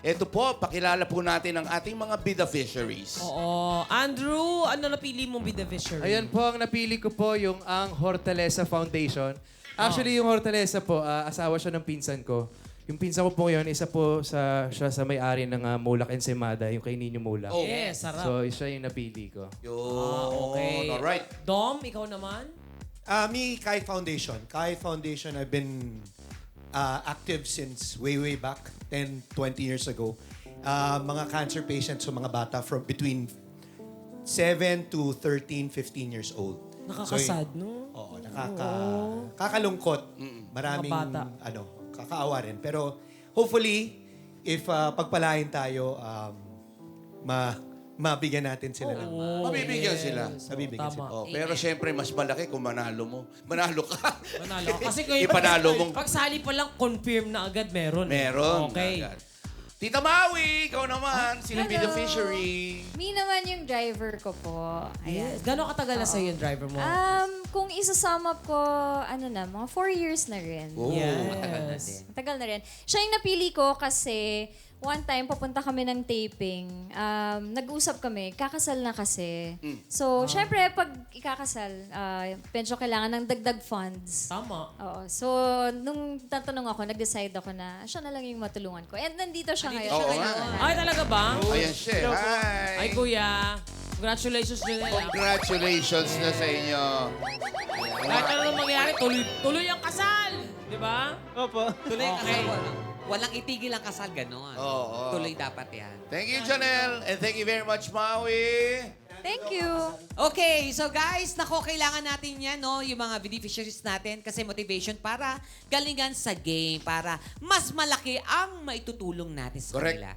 Ito po, pakilala po natin ang ating mga bida fisheries. Oo. Andrew, ano napili mong be the fishery? Ayan po, ang napili ko po yung ang Hortaleza Foundation. Actually, yung Hortaleza po, asawa siya ng pinsan ko. Yung pinsan ko po yun, isa po siya sa may-ari ng Mulak Ensaymada, yung kay Nino Mulak. Oh. Yes, sarap. So, siya yung napili ko. Yun. Okay. Alright. Dom, ikaw naman? Me, Kai Foundation. Kai Foundation, I've been active since way back, 10, 20 years ago. Mga cancer patients, so mga bata from between 7 to 13, 15 years old. Nakakasad, no? Oo, kakalungkot. Maraming, Mga bata. kakaawa rin. Pero hopefully, if pagpalain tayo, mabigyan natin sila ng... Mabibigyan sila. Mabibigyan Tama. sila. Oh, pero siyempre, mas malaki kung manalo mo. Manalo ka. Manalo. Kasi kung Ipanalo mong... pag sali pa lang, confirm na agad meron. Meron. Okay. Agad. Tita Maui, ikaw naman. Sino Hello. bida fishery? Me naman yung driver ko po. Ayan. Yes. Gano'ng katagal na sa'yo yung driver mo? Kung isasum up ko, mga 4 years na rin. Oh. Yes. Matagal na rin. Siya yung napili ko kasi one time, papunta kami ng taping. Nag-usap kami, kakasal na kasi. So, syempre, pag ikakasal, medyo kailangan ng dagdag funds. Tama. Oo. So, nung tatanong ako, nag-decide ako na siya na lang yung matulungan ko. And nandito siya ngayon. Oo Siya nga. ngayon. Ay, talaga ba? Ayan siya. Hi. Ay, kuya. Congratulations din nila. Congratulations na sa inyo. Kahit ano nang mangyari, tuloy ang kasal. Di ba? Opo. Tuloy ang Okay. kasal. Walang itigil ang kasal, gano'n. Oo. Tuloy dapat yan. Thank you, Janelle. And thank you very much, Maui. Thank you. Okay, so guys, nako, kailangan natin yan, no? Yung mga beneficiaries natin kasi motivation para galingan sa game, para mas malaki ang maitutulong natin sa Correct. kanila.